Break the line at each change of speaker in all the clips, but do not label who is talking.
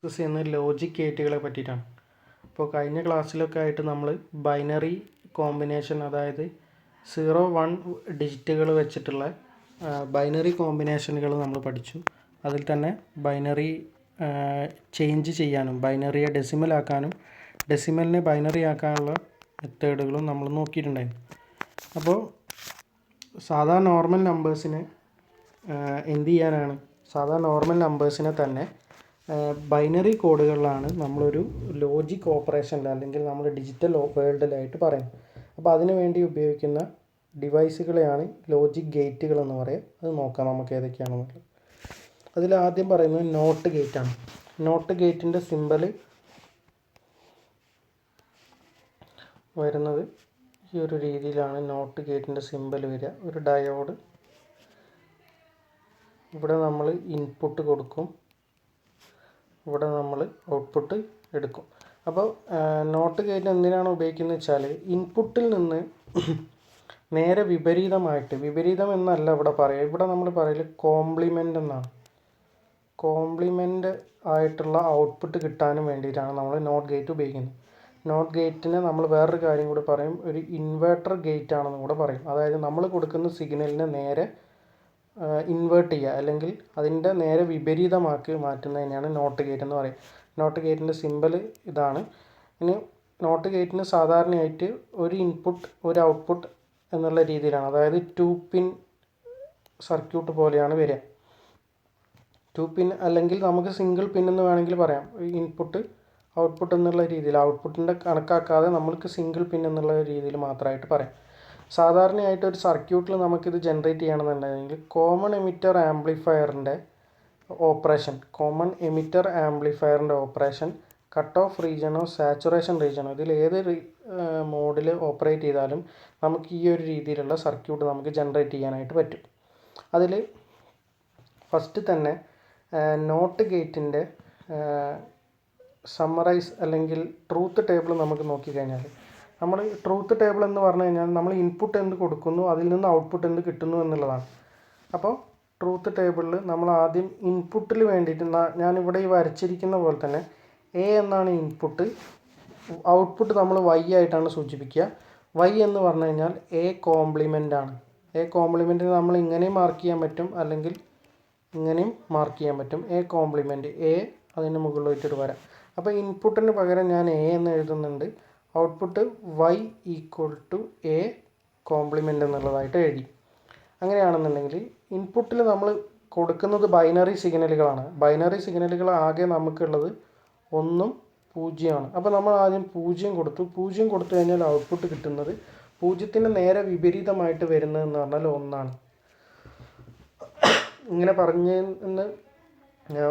Discuss ചെയ്യുന്നത് logic ഗേറ്റുകളെ പറ്റിയിട്ടാണ്. അപ്പോൾ കഴിഞ്ഞ ക്ലാസ്സിലൊക്കെ ആയിട്ട് നമ്മൾ ബൈനറി കോമ്പിനേഷൻ, അതായത് 0-1 ഡിജിറ്റുകൾ വെച്ചിട്ടുള്ള ബൈനറി കോമ്പിനേഷനുകൾ നമ്മൾ പഠിച്ചു. അതിൽ തന്നെ ബൈനറി ചേഞ്ച് ചെയ്യാനും ബൈനറിയെ ഡെസിമൽ ആക്കാനും ഡെസിമലിനെ ബൈനറി ആക്കാനുള്ള മെത്തേഡുകളും നമ്മൾ നോക്കിയിട്ടുണ്ടായിരുന്നു. അപ്പോൾ സാധാ നോർമൽ നമ്പേഴ്സിനെ എന്ത് ചെയ്യാനാണ്, സാധാ നോർമൽ നമ്പേഴ്സിനെ തന്നെ ബൈനറി കോഡുകളിലാണ് നമ്മളൊരു ലോജിക് ഓപ്പറേഷനിൽ അല്ലെങ്കിൽ നമ്മൾ ഡിജിറ്റൽ വേൾഡിലായിട്ട് പറയുന്നത്. അപ്പോൾ അതിനു വേണ്ടി ഉപയോഗിക്കുന്ന ഡിവൈസുകളെയാണ് ലോജിക് ഗേറ്റുകൾ എന്ന് പറയുക. അത് നോക്കാം നമുക്ക് ഏതൊക്കെയാണെന്നുള്ളത്. അതിൽ ആദ്യം പറയുന്നത് നോട്ട് ഗേറ്റാണ്. നോട്ട് ഗേറ്റിൻ്റെ സിമ്പൽ വരുന്നത് ഈ ഒരു രീതിയിലാണ്. നോട്ട് ഗേറ്റിൻ്റെ സിമ്പൽ വരിക ഒരു ഡയോഡ്. ഇവിടെ നമ്മൾ ഇൻപുട്ട് കൊടുക്കും, ഇവിടെ നമ്മൾ ഔട്ട്പുട്ട് എടുക്കും. അപ്പോൾ നോട്ട് ഗേറ്റ് എന്തിനാണ് ഉപയോഗിക്കുന്നത് വെച്ചാൽ ഇൻപുട്ടിൽ നിന്ന് നേരെ വിപരീതം എന്നല്ല ഇവിടെ പറയുക. ഇവിടെ നമ്മൾ പറയൽ കോംപ്ലിമെൻ്റ് എന്നാണ്. കോംപ്ലിമെൻ്റ് ആയിട്ടുള്ള ഔട്ട്പുട്ട് കിട്ടാനും വേണ്ടിയിട്ടാണ് നമ്മൾ നോട്ട് ഗേറ്റ് ഉപയോഗിക്കുന്നത്. നോട്ട് ഗേറ്റിനെ നമ്മൾ വേറൊരു കാര്യം കൂടെ പറയും, ഒരു ഇൻവേർട്ടർ ഗേറ്റ് ആണെന്ന് കൂടെ പറയും. അതായത് നമ്മൾ കൊടുക്കുന്ന സിഗ്നലിനെ നേരെ ഇൻവേർട്ട് ചെയ്യുക അല്ലെങ്കിൽ അതിൻ്റെ നേരെ വിപരീതമാക്കി മാറ്റുന്നതിനെയാണ് നോട്ട് ഗേറ്റ് എന്ന് പറയുക. നോട്ട് ഗേറ്റിൻ്റെ സിമ്പൽ ഇതാണ്. ഇനി നോട്ട് ഗേറ്റിന് സാധാരണയായിട്ട് ഒരു ഇൻപുട്ട് ഒരു ഔട്ട്പുട്ട് എന്നുള്ള രീതിയിലാണ്, അതായത് 2 പിൻ സർക്യൂട്ട് പോലെയാണ് വരിക. 2 പിൻ അല്ലെങ്കിൽ നമുക്ക് സിംഗിൾ പിൻ എന്ന് വേണമെങ്കിൽ പറയാം. ഇൻപുട്ട് ഔട്ട്പുട്ട് എന്നുള്ള രീതിയിൽ, ഔട്ട്പുട്ടിൻ്റെ കണക്കാക്കാതെ നമ്മൾക്ക് സിംഗിൾ പിൻ എന്നുള്ള രീതിയിൽ മാത്രമായിട്ട് പറയാം. സാധാരണയായിട്ട് ഒരു സർക്യൂട്ടിൽ നമുക്കിത് ജനറേറ്റ് ചെയ്യണമെന്നുണ്ടെങ്കിൽ കോമൺ എമിറ്റർ ആംപ്ലിഫയറിൻ്റെ ഓപ്പറേഷൻ കട്ട് ഓഫ് റീജിയനോ സാച്ചുറേഷൻ റീജിയനോ ഇതിൽ ഏത് മോഡിൽ ഓപ്പറേറ്റ് ചെയ്താലും നമുക്ക് ഈ ഒരു രീതിയിലുള്ള സർക്യൂട്ട് നമുക്ക് ജനറേറ്റ് ചെയ്യാനായിട്ട് പറ്റും. അതിൽ ഫസ്റ്റ് തന്നെ നോട്ട് ഗേറ്റിൻ്റെ സമ്മറൈസ് അല്ലെങ്കിൽ ട്രൂത്ത് ടേബിൾ നമുക്ക് നോക്കിക്കഴിഞ്ഞാൽ, നമ്മൾ ട്രൂത്ത് ടേബിൾ എന്ന് പറഞ്ഞു കഴിഞ്ഞാൽ നമ്മൾ ഇൻപുട്ട് എന്ത് കൊടുക്കുന്നു അതിൽ നിന്ന് ഔട്ട്പുട്ട് എന്ത് കിട്ടുന്നു എന്നുള്ളതാണ്. അപ്പോൾ ട്രൂത്ത് ടേബിളിൽ നമ്മൾ ആദ്യം ഇൻപുട്ടിൽ വേണ്ടിയിട്ട് ഞാനിവിടെ ഈ വരച്ചിരിക്കുന്ന പോലെ തന്നെ എ എന്നാണ് ഇൻപുട്ട്, ഔട്ട്പുട്ട് നമ്മൾ വൈ ആയിട്ടാണ് സൂചിപ്പിക്കുക. വൈ എന്ന് പറഞ്ഞു കഴിഞ്ഞാൽ എ കോംപ്ലിമെൻ്റ് ആണ്. എ കോംപ്ലിമെൻറ്റിന് നമ്മൾ ഇങ്ങനെയും മാർക്ക് ചെയ്യാൻ പറ്റും അല്ലെങ്കിൽ ഇങ്ങനെയും മാർക്ക് ചെയ്യാൻ പറ്റും. എ കോംപ്ലിമെൻറ്റ്, എ അതിന് മുകളിലോട്ടൊരു വരാം. അപ്പോൾ ഇൻപുട്ടിന് പകരം ഞാൻ എ എന്ന് എഴുതുന്നുണ്ട്, output Y equal to A complement എന്നുള്ളതായിട്ട് എഴുതി. അങ്ങനെയാണെന്നുണ്ടെങ്കിൽ ഇൻപുട്ടിൽ നമ്മൾ കൊടുക്കുന്നത് ബൈനറി സിഗ്നലുകളാണ്. ബൈനറി സിഗ്നലുകൾ ആകെ നമുക്കുള്ളത് 1 ഉം 0 ആണ്. അപ്പോൾ നമ്മൾ ആദ്യം 0 കൊടുത്തു. 0 കൊടുത്തു കഴിഞ്ഞാൽ ഔട്ട്പുട്ട് കിട്ടുന്നത് 0-ന് നേരെ വിപരീതമായിട്ട് വരുന്നതെന്ന് പറഞ്ഞാൽ 1 ആണ്. ഇങ്ങനെ പറഞ്ഞെന്ന്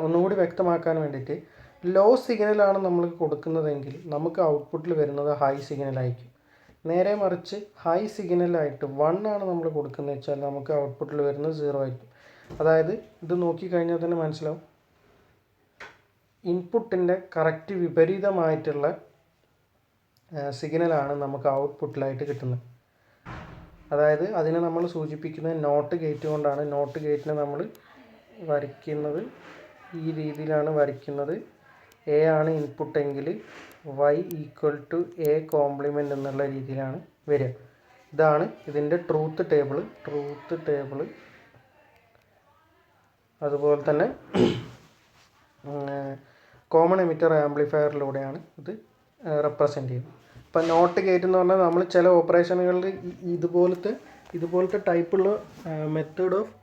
ഒന്നുകൂടി വ്യക്തമാക്കാൻ വേണ്ടിയിട്ട്, ലോ സിഗ്നലാണ് നമ്മൾ കൊടുക്കുന്നതെങ്കിൽ നമുക്ക് ഔട്ട്പുട്ടിൽ വരുന്നത് ഹൈ സിഗ്നലായിരിക്കും. നേരെ മറിച്ച് ഹൈ സിഗ്നലായിട്ട് 1 ആണ് നമ്മൾ കൊടുക്കുന്നത് വെച്ചാൽ നമുക്ക് ഔട്ട്പുട്ടിൽ വരുന്നത് 0 ആയിരിക്കും. അതായത് ഇത് നോക്കിക്കഴിഞ്ഞാൽ തന്നെ മനസ്സിലാവും, ഇൻപുട്ടിൻ്റെ കറക്റ്റ് വിപരീതമായിട്ടുള്ള സിഗ്നലാണ് നമുക്ക് ഔട്ട്പുട്ടിലായിട്ട് കിട്ടുന്നത്. അതായത് അതിനെ നമ്മൾ സൂചിപ്പിക്കുന്നത് നോട്ട് ഗേറ്റ് കൊണ്ടാണ്. നോട്ട് ഗേറ്റിനെ നമ്മൾ വരയ്ക്കുന്നത് ഈ രീതിയിലാണ് വരയ്ക്കുന്നത്. എ ആണ് ഇൻപുട്ട് എങ്കിൽ Y equal to A complement എന്നുള്ള രീതിയിലാണ് വരിക. ഇതാണ് ഇതിൻ്റെ ട്രൂത്ത് ടേബിൾ. അതുപോലെ തന്നെ കോമൺ എമിറ്റർ ആംപ്ലിഫയറിലൂടെയാണ് ഇത് റെപ്രസെൻ്റ് ചെയ്യുന്നത്. ഇപ്പം നോട്ട് ഗേറ്റ് എന്ന് പറഞ്ഞാൽ നമ്മൾ ചില ഓപ്പറേഷനുകളിൽ ഇതുപോലത്തെ ടൈപ്പുള്ള മെത്തേഡ് ഓഫ്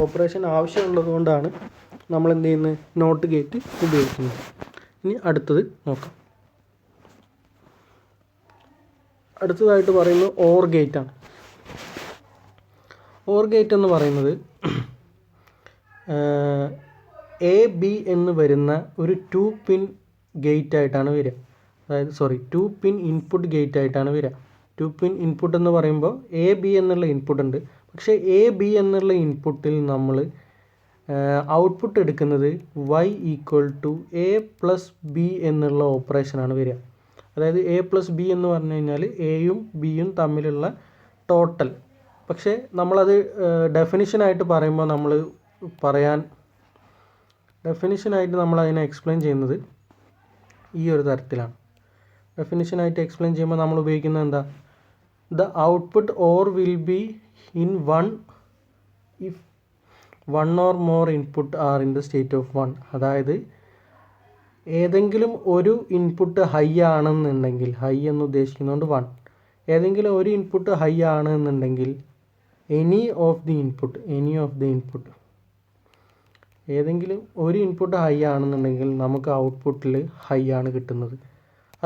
ഓപ്പറേഷൻ ആവശ്യമുള്ളത് കൊണ്ടാണ് നമ്മൾ എന്ത് ചെയ്യുന്നത്, നോട്ട് ഗേറ്റ് ഉപയോഗിക്കുന്നത്. ഇനി അടുത്തത് നോക്കാം. അടുത്തതായിട്ട് പറയുന്നത് ഓർ ഗേറ്റാണ്. ഓർ ഗേറ്റ് എന്ന് പറയുന്നത് എ ബി എന്ന് വരുന്ന ഒരു 2 പിൻ ഗേറ്റ് ആയിട്ടാണ് വരിക. അതായത് 2 പിൻ ഇൻപുട്ട് ഗേറ്റ് ആയിട്ടാണ് വരിക. 2 പിൻ ഇൻപുട്ട് എന്ന് പറയുമ്പോൾ എ ബി എന്നുള്ള ഇൻപുട്ട് ഉണ്ട്. പക്ഷേ എ ബി എന്നുള്ള ഇൻപുട്ടിൽ നമ്മൾ ഔട്ട്പുട്ട് എടുക്കുന്നത് Y equal to A plus B എന്നുള്ള ഓപ്പറേഷനാണ് വരിക. അതായത് എ പ്ലസ് ബി എന്ന് പറഞ്ഞു കഴിഞ്ഞാൽ എയും ബിയും തമ്മിലുള്ള ടോട്ടൽ. പക്ഷേ നമ്മളത് ഡെഫിനിഷനായിട്ട് പറയുമ്പോൾ നമ്മൾ പറയാൻ ഡെഫിനിഷനായിട്ട് നമ്മൾ അതിനെ എക്സ്പ്ലെയിൻ ചെയ്യുന്നത് ഈ ഒരു തരത്തിലാണ്. ഡെഫിനിഷനായിട്ട് എക്സ്പ്ലെയിൻ ചെയ്യുമ്പോൾ നമ്മൾ ഉപയോഗിക്കുന്നത് എന്താ, the output or will be in one if one or more input are in the state of one. അതായത് ഏതെങ്കിലും ഒരു ഇൻപുട്ട് ഹൈ ആണെന്നുണ്ടെങ്കിൽ, ഹൈ എന്ന് ഉദ്ദേശിക്കുന്നതുകൊണ്ട് വൺ, ഏതെങ്കിലും ഒരു ഇൻപുട്ട് ഹൈ ആണ് എന്നുണ്ടെങ്കിൽ എനി ഓഫ് ദി ഇൻപുട്ട് ഏതെങ്കിലും ഒരു ഇൻപുട്ട് ഹൈ ആണെന്നുണ്ടെങ്കിൽ നമുക്ക് ഔട്ട്പുട്ടിൽ ഹൈ ആണ് കിട്ടുന്നത്.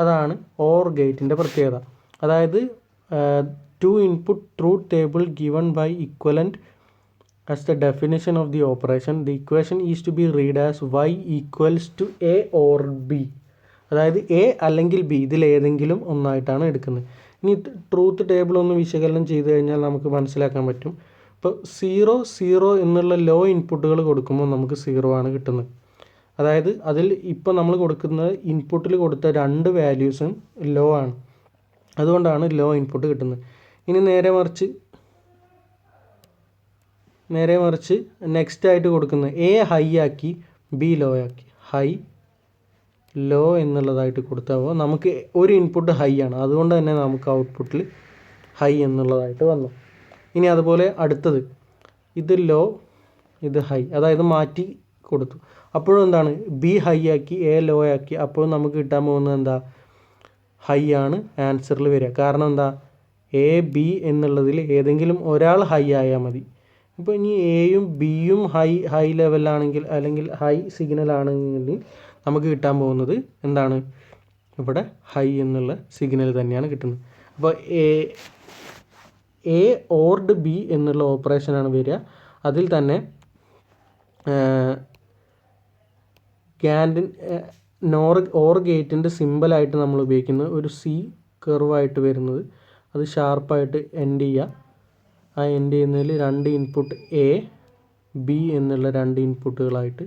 അതാണ് ഓർ ഗേറ്റിൻ്റെ പ്രത്യേകത. അതായത് two input truth table given by equivalent as the definition of the operation. The equation is to be read as y equals to A or B. അതായത് എ അല്ലെങ്കിൽ ബി ഇതിലേതെങ്കിലും ഒന്നായിട്ടാണ് എടുക്കുന്നത്. ഇനി ട്രൂത്ത് ടേബിൾ ഒന്ന് വിശകലനം ചെയ്ത് കഴിഞ്ഞാൽ നമുക്ക് മനസ്സിലാക്കാൻ പറ്റും. ഇപ്പോൾ 0 എന്നുള്ള ലോ ഇൻപുട്ടുകൾ കൊടുക്കുമ്പോൾ നമുക്ക് 0 ആണ് കിട്ടുന്നത്. അതായത് അതിൽ ഇപ്പോൾ നമ്മൾ കൊടുക്കുന്ന ഇൻപുട്ടിൽ കൊടുത്ത രണ്ട് വാല്യൂസും ലോ ആണ്, അതുകൊണ്ടാണ് ലോ ഇൻപുട്ട് കിട്ടുന്നത്. ഇനി നേരെ മറിച്ച് നെക്സ്റ്റ് ആയിട്ട് കൊടുക്കുന്നത് എ ഹൈ ആക്കി ബി ലോ ആക്കി, ഹൈ ലോ എന്നുള്ളതായിട്ട് കൊടുത്താൽ നമുക്ക് ഒരു ഇൻപുട്ട് ഹൈ ആണ്, അതുകൊണ്ട് തന്നെ നമുക്ക് ഔട്ട്പുട്ടിൽ ഹൈ എന്നുള്ളതായിട്ട് വന്നു. ഇനി അതുപോലെ അടുത്തത് ഇത് ലോ ഇത് ഹൈ, അതായത് മാറ്റി കൊടുത്തു. അപ്പോഴും എന്താണ്, ബി ഹൈ ആക്കി എ ലോ ആക്കി, അപ്പോൾ നമുക്ക് കിട്ടാൻ പോകുന്നത് എന്താ, ഹൈ ആണ് ആൻസറിൽ വരിക. കാരണം എന്താ, എ ബി എന്നുള്ളതിൽ ഏതെങ്കിലും ഒരാൾ ഹൈ ആയാൽ മതി. ഇപ്പോൾ ഇനി എയും ബിയും ഹൈ ലെവലാണെങ്കിൽ അല്ലെങ്കിൽ ഹൈ സിഗ്നൽ ആണെങ്കിൽ നമുക്ക് കിട്ടാൻ പോകുന്നത് എന്താണ്, ഇവിടെ ഹൈ എന്നുള്ള സിഗ്നൽ തന്നെയാണ് കിട്ടുന്നത്. അപ്പോൾ എ ഓർഡ് ബി എന്നുള്ള ഓപ്പറേഷനാണ് വരിക. അതിൽ തന്നെ ഓർ ഗേറ്റിൻ്റെ സിമ്പിളായിട്ട് നമ്മൾ ഉപയോഗിക്കുന്നത് ഒരു സി കർവായിട്ട് വരുന്നത്, അത് ഷാർപ്പായിട്ട് എൻഡ് ചെയ്യുക. ആ എൻഡ് ചെയ്യുന്നതിൽ രണ്ട് ഇൻപുട്ട് എ ബി എന്നുള്ള രണ്ട് ഇൻപുട്ടുകളായിട്ട്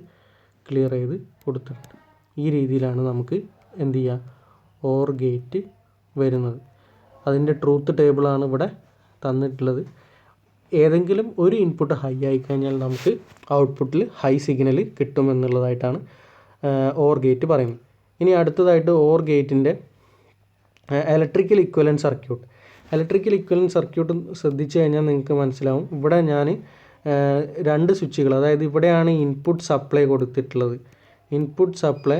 ക്ലിയർ ചെയ്ത് കൊടുത്തിട്ടുണ്ട്. ഈ രീതിയിലാണ് നമുക്ക് എന്ത് ചെയ്യുക, ഓർ ഗേറ്റ് വരുന്നത്. അതിൻ്റെ ട്രൂത്ത് ടേബിളാണ് ഇവിടെ തന്നിട്ടുള്ളത്. ഏതെങ്കിലും ഒരു ഇൻപുട്ട് ഹൈ ആയിക്കഴിഞ്ഞാൽ നമുക്ക് ഔട്ട്പുട്ടിൽ ഹൈ സിഗ്നൽ കിട്ടുമെന്നുള്ളതായിട്ടാണ് ഓർ ഗേറ്റ് പറയുന്നത്. ഇനി അടുത്തതായിട്ട് ഓർ ഗേറ്റിൻ്റെ ഇലക്ട്രിക്കൽ ഇക്വലൻറ്റ് സർക്യൂട്ട് ശ്രദ്ധിച്ചു കഴിഞ്ഞാൽ നിങ്ങൾക്ക് മനസ്സിലാവും. ഇവിടെ ഞാൻ രണ്ട് സ്വിച്ചുകൾ, അതായത് ഇവിടെയാണ് ഇൻപുട്ട് സപ്ലൈ കൊടുത്തിട്ടുള്ളത്. ഇൻപുട്ട് സപ്ലൈ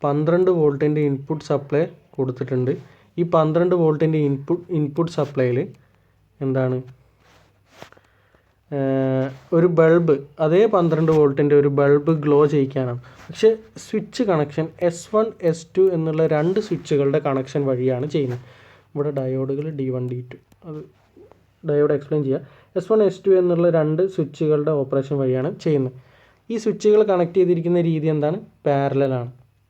12 വോൾട്ടിൻ്റെ ഇൻപുട്ട് സപ്ലൈ കൊടുത്തിട്ടുണ്ട്. ഈ 12 വോൾട്ടിൻ്റെ ഇൻപുട്ട് സപ്ലൈയിൽ എന്താണ്, ഒരു ബൾബ്, അതേ 12 വോൾട്ടിൻ്റെ ഒരു ബൾബ് ഗ്ലോ ചെയ്യിക്കാനാണ്. പക്ഷേ സ്വിച്ച് കണക്ഷൻ S1 S2 എന്നുള്ള രണ്ട് സ്വിച്ചുകളുടെ കണക്ഷൻ വഴിയാണ് ചെയ്യുന്നത്. ഇവിടെ ഡയോഡുകൾ D1 D2, അത് ഡയോഡ് എക്സ്പ്ലെയിൻ ചെയ്യുക. S1 S2 എന്നുള്ള രണ്ട് സ്വിച്ചുകളുടെ ഓപ്പറേഷൻ വഴിയാണ് ചെയ്യുന്നത്. ഈ സ്വിച്ചുകൾ കണക്ട് ചെയ്തിരിക്കുന്ന രീതി എന്താണ്,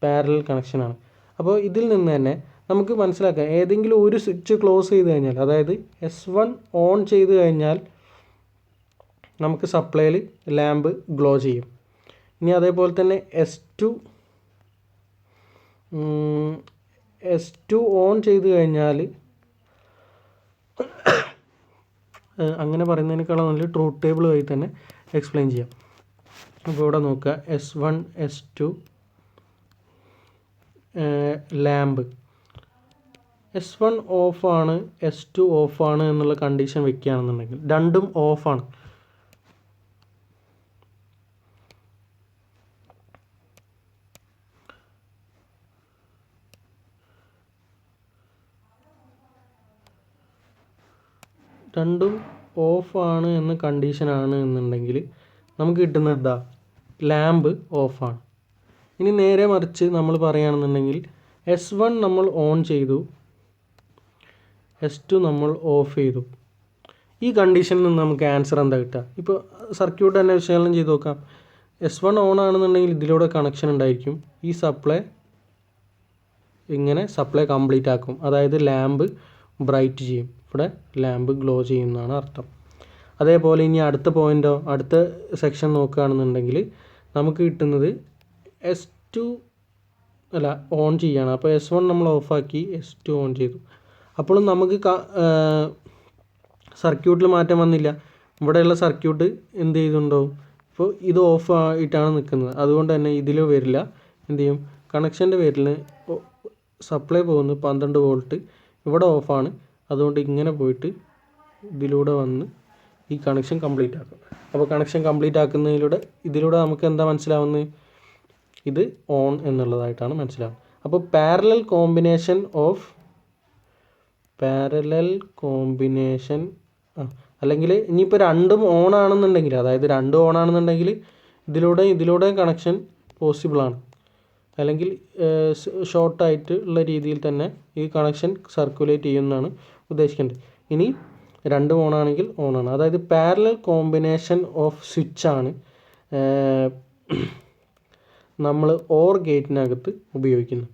പാരലൽ കണക്ഷനാണ്. അപ്പോൾ ഇതിൽ നിന്ന് തന്നെ നമുക്ക് മനസ്സിലാക്കാം, ഏതെങ്കിലും ഒരു സ്വിച്ച് ക്ലോസ് ചെയ്ത് കഴിഞ്ഞാൽ, അതായത് S1 ഓൺ ചെയ്ത് കഴിഞ്ഞാൽ നമുക്ക് സപ്ലൈയിൽ ലാമ്പ് ഗ്ലോ ചെയ്യും. ഇനി അതേപോലെ തന്നെ S2 ഓൺ ചെയ്ത് കഴിഞ്ഞാൽ, അങ്ങനെ പറയുന്നതിനേക്കാളും നല്ല ട്രൂത്ത് ടേബിൾ വഴി തന്നെ എക്സ്പ്ലെയിൻ ചെയ്യാം. അപ്പോൾ ഇവിടെ നോക്കുക, S1 S2 ലാമ്പ് S1 ഓഫാണ് S2 ഓഫാണ് എന്നുള്ള കണ്ടീഷൻ വെക്കുകയാണെന്നുണ്ടെങ്കിൽ രണ്ടും ഓഫാണ്. രണ്ടും ഓഫാണ് എന്ന കണ്ടീഷനാണ് എന്നുണ്ടെങ്കിൽ നമുക്ക് കിട്ടുന്നത് എന്താ, ലാമ്പ് ഓഫാണ്. ഇനി നേരെ മറിച്ച് നമ്മൾ പറയുകയാണെന്നുണ്ടെങ്കിൽ S1 നമ്മൾ ഓൺ ചെയ്തു, S2 നമ്മൾ ഓഫ് ചെയ്തു. ഈ കണ്ടീഷനിൽ നിന്ന് നമുക്ക് ആൻസർ എന്താ കിട്ടുക? ഇപ്പോൾ സർക്യൂട്ട് തന്നെ വിശകലനം ചെയ്ത് നോക്കാം. S1 ഓൺ ആണെന്നുണ്ടെങ്കിൽ ഇതിലൂടെ കണക്ഷൻ ഉണ്ടായിരിക്കും. ഈ സപ്ലൈ കംപ്ലീറ്റ് ആക്കും, അതായത് ലാമ്പ് ബ്രൈറ്റ് ചെയ്യും. ഇവിടെ ലാമ്പ് ഗ്ലോ ചെയ്യുന്നതാണ് അർത്ഥം. അതേപോലെ ഇനി അടുത്ത പോയിൻ്റോ, അടുത്ത സെക്ഷൻ നോക്കുകയാണെന്നുണ്ടെങ്കിൽ നമുക്ക് കിട്ടുന്നത് S2 ഓൺ ചെയ്യാണ്. അപ്പോൾ S1 നമ്മൾ ഓഫാക്കി, S2 ഓൺ ചെയ്തു. അപ്പോഴും നമുക്ക് സർക്യൂട്ടിൽ മാറ്റം വന്നില്ല. ഇവിടെയുള്ള സർക്യൂട്ട് എന്ത് ചെയ്തിട്ടുണ്ടാവും, ഇപ്പോൾ ഇത് ഓഫ് ആയിട്ടാണ് നിൽക്കുന്നത്, അതുകൊണ്ട് തന്നെ ഇതിൽ വരില്ല. എന്ത് ചെയ്യും, കണക്ഷൻ്റെ പേരിൽ സപ്ലൈ പോകുന്നത് 12 വോൾട്ട്, ഇവിടെ ഓഫാണ്. അതുകൊണ്ട് ഇങ്ങനെ പോയിട്ട് ഇതിലൂടെ വന്ന് ഈ കണക്ഷൻ കംപ്ലീറ്റ് ആക്കും. അപ്പോൾ കണക്ഷൻ കംപ്ലീറ്റ് ആക്കുന്നതിലൂടെ ഇതിലൂടെ നമുക്ക് എന്താ മനസ്സിലാവുന്നത്, ഇത് ഓൺ എന്നുള്ളതായിട്ടാണ് മനസ്സിലാവുന്നത്. അപ്പോൾ പാരലൽ കോമ്പിനേഷൻ അല്ലെങ്കിൽ ഇനിയിപ്പോൾ രണ്ടും ഓൺ ആണെന്നുണ്ടെങ്കിൽ, അതായത് രണ്ടും ഓൺ ആണെന്നുണ്ടെങ്കിൽ ഇതിലൂടെ കണക്ഷൻ പോസിബിളാണ്. അല്ലെങ്കിൽ ഷോർട്ടായിട്ട് ഉള്ള രീതിയിൽ തന്നെ ഈ കണക്ഷൻ സർക്കുലേറ്റ് ചെയ്യുമെന്നാണ് ഉദ്ദേശിക്കേണ്ടത്. ഇനി രണ്ടും ഓൺ ആണെങ്കിൽ ഓൺ ആണ്, അതായത് പാരലൽ കോമ്പിനേഷൻ ഓഫ് സ്വിച്ചാണ് നമ്മൾ ഓർ ഗേറ്റിനകത്ത് ഉപയോഗിക്കുന്നത്.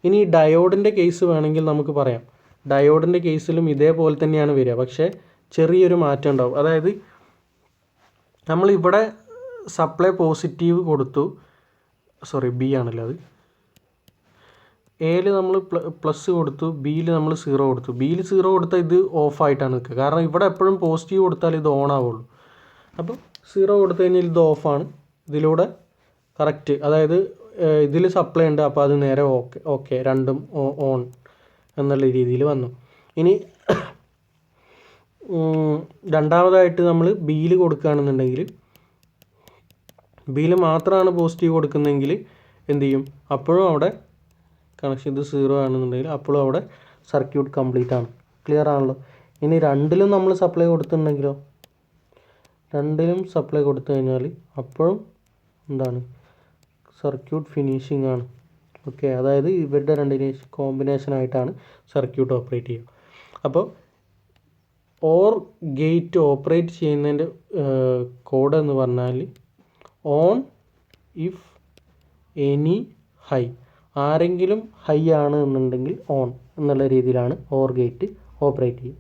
ഇനി ഡയോഡിൻ്റെ കേസ് വേണമെങ്കിൽ നമുക്ക് പറയാം. ഡയോഡിൻ്റെ കേസിലും ഇതേപോലെ തന്നെയാണ് വരിക, പക്ഷേ ചെറിയൊരു മാറ്റം ഉണ്ടാവും. അതായത് നമ്മളിവിടെ സപ്ലൈ പോസിറ്റീവ് കൊടുത്തു, ബി ആണല്ലോ അത്, എയിൽ നമ്മൾ പ്ലസ് കൊടുത്തു, ബിയിൽ നമ്മൾ 0 കൊടുത്തു. ബിയിൽ 0 കൊടുത്താൽ ഇത് ഓഫായിട്ടാണ് നിൽക്കുക, കാരണം ഇവിടെ എപ്പോഴും പോസിറ്റീവ് കൊടുത്താൽ ഇത് ഓൺ ആവുള്ളൂ. അപ്പോൾ 0 കൊടുത്തു കഴിഞ്ഞാൽ ഇത് ഓഫാണ്. ഇതിലൂടെ കറക്റ്റ്, അതായത് ഇതിൽ സപ്ലൈ ഉണ്ട്, അപ്പോൾ അത് നേരെ ഓക്കെ രണ്ടും ഓൺ എന്നുള്ള രീതിയിൽ വന്നു. ഇനി രണ്ടാമതായിട്ട് നമ്മൾ ബിയിൽ കൊടുക്കുകയാണെന്നുണ്ടെങ്കിൽ, ബിയിൽ മാത്രമാണ് പോസിറ്റീവ് കൊടുക്കുന്നതെങ്കിൽ എന്ത് ചെയ്യും, അപ്പോഴും അവിടെ കണക്ഷൻ ഇത് 0 ആണെന്നുണ്ടെങ്കിൽ അപ്പോഴും അവിടെ സർക്യൂട്ട് കംപ്ലീറ്റ് ആണ്. ക്ലിയർ ആണല്ലോ. ഇനി രണ്ടിലും നമ്മൾ സപ്ലൈ കൊടുത്തിട്ടുണ്ടെങ്കിലോ, രണ്ടിലും സപ്ലൈ കൊടുത്തു കഴിഞ്ഞാൽ അപ്പോഴും എന്താണ്, സർക്യൂട്ട് ഫിനിഷിംഗ് ആണ്. ഓക്കെ, അതായത് ഇവരുടെ രണ്ടിനും കോമ്പിനേഷനായിട്ടാണ് സർക്യൂട്ട് ഓപ്പറേറ്റ് ചെയ്യുക. അപ്പോൾ ഓർ ഗേറ്റ് ഓപ്പറേറ്റ് ചെയ്യുന്നതിൻ്റെ കോഡ് എന്ന് പറഞ്ഞാൽ ഓൺ ഇഫ് എനി ഹൈ, ആരെങ്കിലും ഹൈ ആണ് എന്നുണ്ടെങ്കിൽ ഓൺ എന്നുള്ള രീതിയിലാണ് ഓർ ഗേറ്റ് ഓപ്പറേറ്റ് ചെയ്യുക.